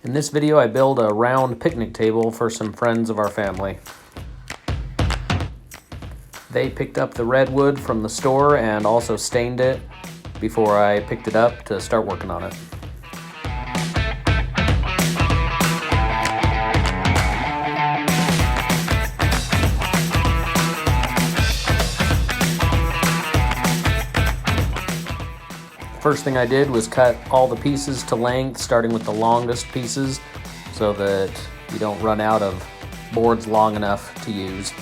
In this video, I build a round picnic table for some friends of our family. They picked up the redwood from the store and also stained it before I picked it up to start working on it. First thing I did was cut all the pieces to length, starting with the longest pieces so that you don't run out of boards long enough to use.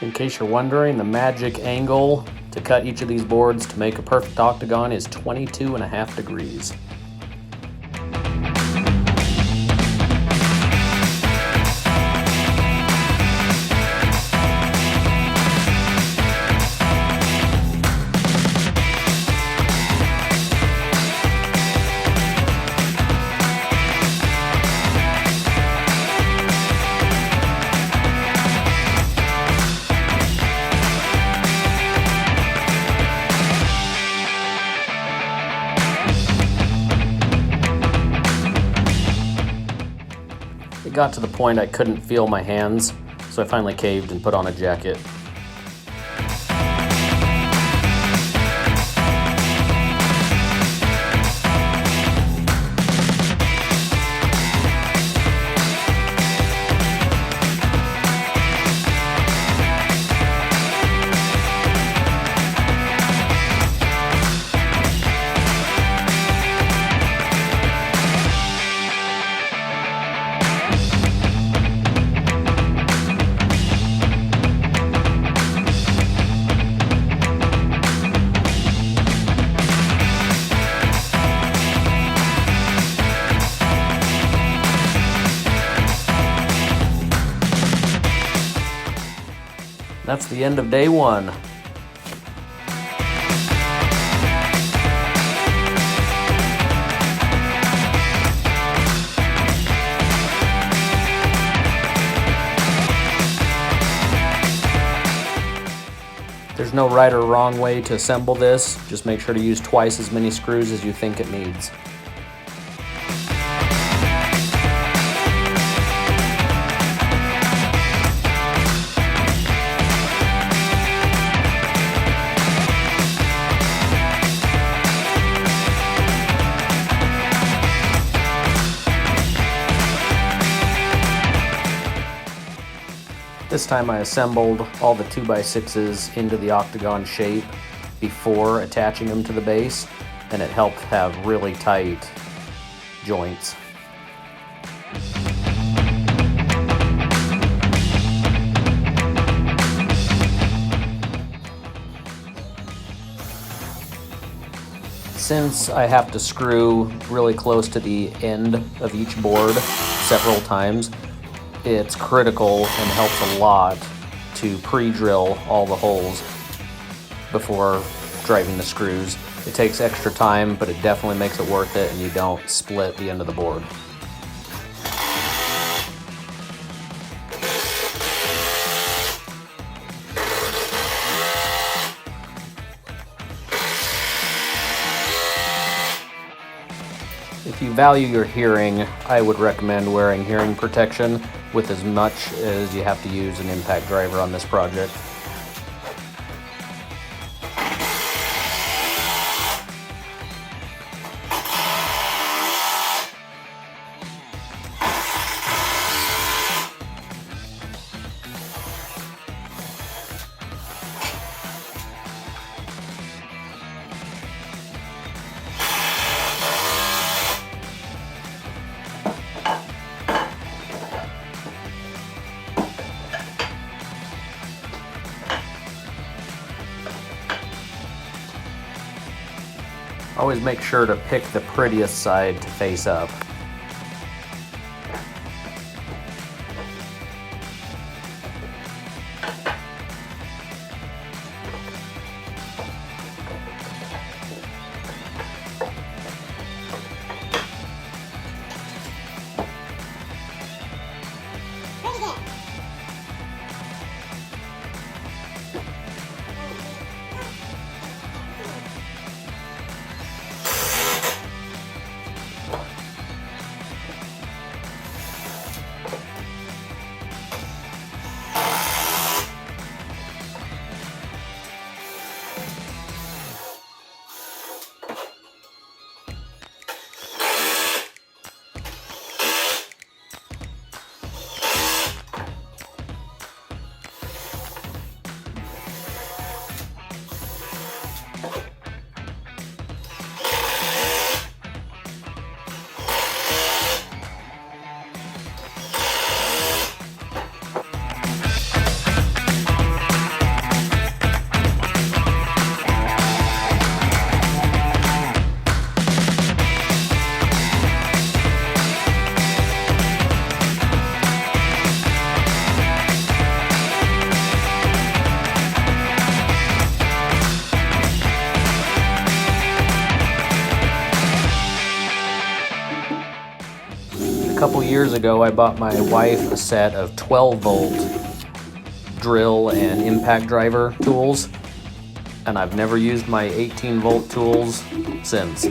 In case you're wondering, the magic angle to cut each of these boards to make a perfect octagon is 22.5 degrees. It got to the point I couldn't feel my hands, so I finally caved and put on a jacket. That's the end of day one. There's no right or wrong way to assemble this. Just make sure to use twice as many screws as you think it needs. This time I assembled all the 2x6s into the octagon shape before attaching them to the base, and it helped have really tight joints. Since I have to screw really close to the end of each board several times, it's critical and helps a lot to pre-drill all the holes before driving the screws. It takes extra time, but it definitely makes it worth it, and you don't split the end of the board. If you value your hearing, I would recommend wearing hearing protection with as much as you have to use an impact driver on this project. Always make sure to pick the prettiest side to face up. A couple years ago, I bought my wife a set of 12-volt drill and impact driver tools, and I've never used my 18-volt tools since.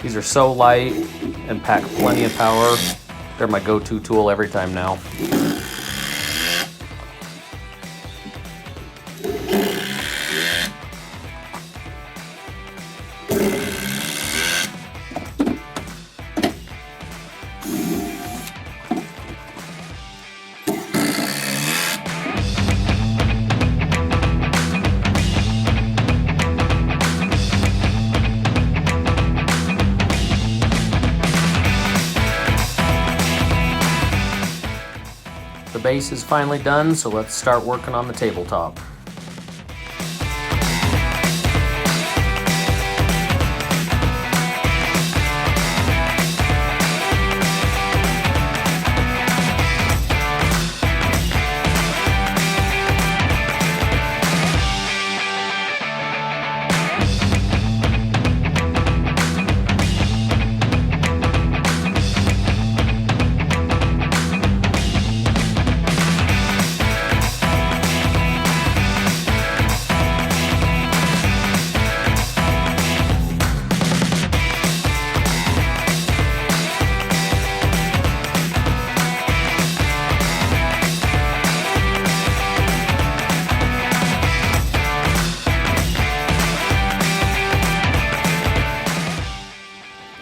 These are so light and pack plenty of power. They're my go-to tool every time now. The base is finally done, so let's start working on the tabletop.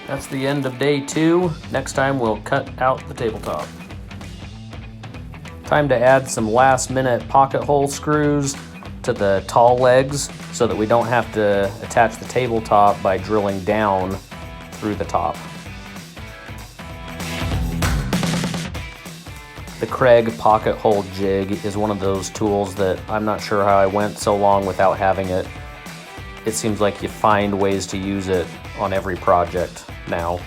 That's the end of day 2. Next time we'll cut out the tabletop. Time to add some last-minute pocket hole screws to the tall legs so that we don't have to attach the tabletop by drilling down through the top. The Craig pocket hole jig is one of those tools that I'm not sure how I went so long without having it. It seems like you find ways to use it on every project now.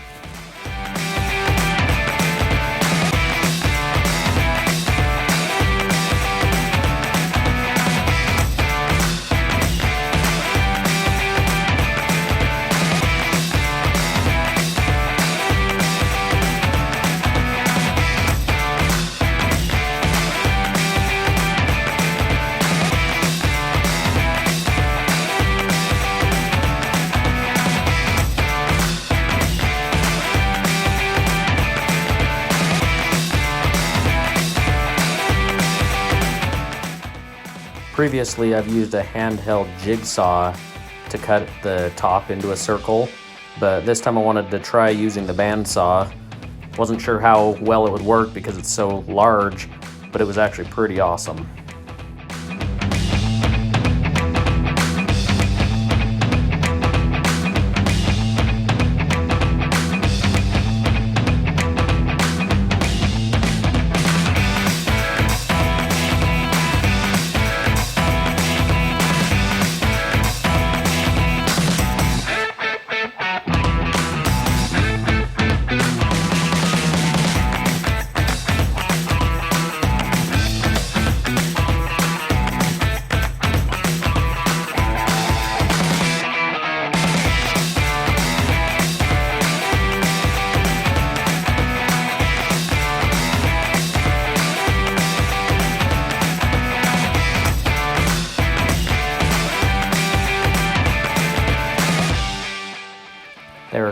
Previously, I've used a handheld jigsaw to cut the top into a circle, but this time I wanted to try using the bandsaw. Wasn't sure how well it would work because it's so large, but it was actually pretty awesome.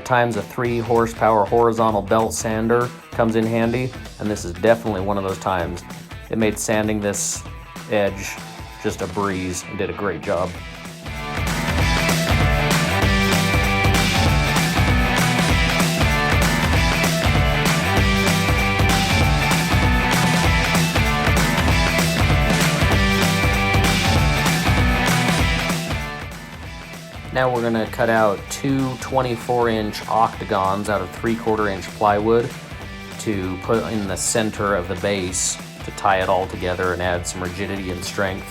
times a 3 horsepower horizontal belt sander comes in handy, and this is definitely one of those times. It made sanding this edge just a breeze and did a great job. Now we're going to cut out two 24-inch octagons out of 3/4-inch plywood to put in the center of the base to tie it all together and add some rigidity and strength.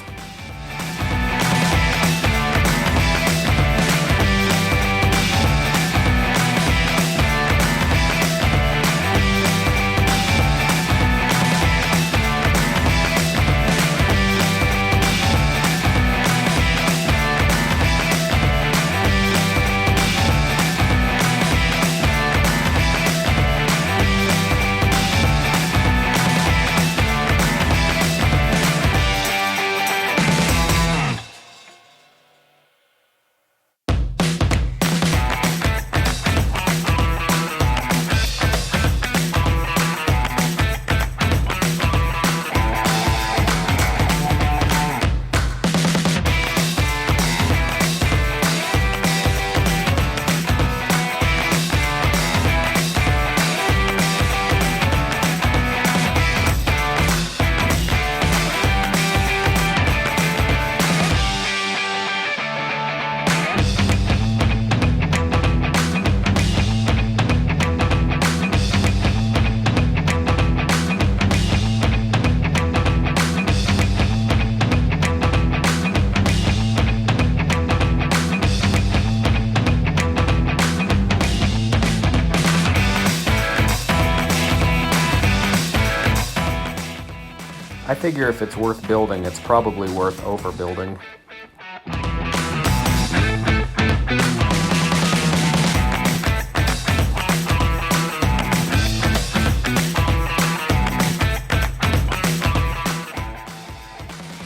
I figure if it's worth building, it's probably worth overbuilding.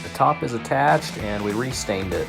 The top is attached and we restained it.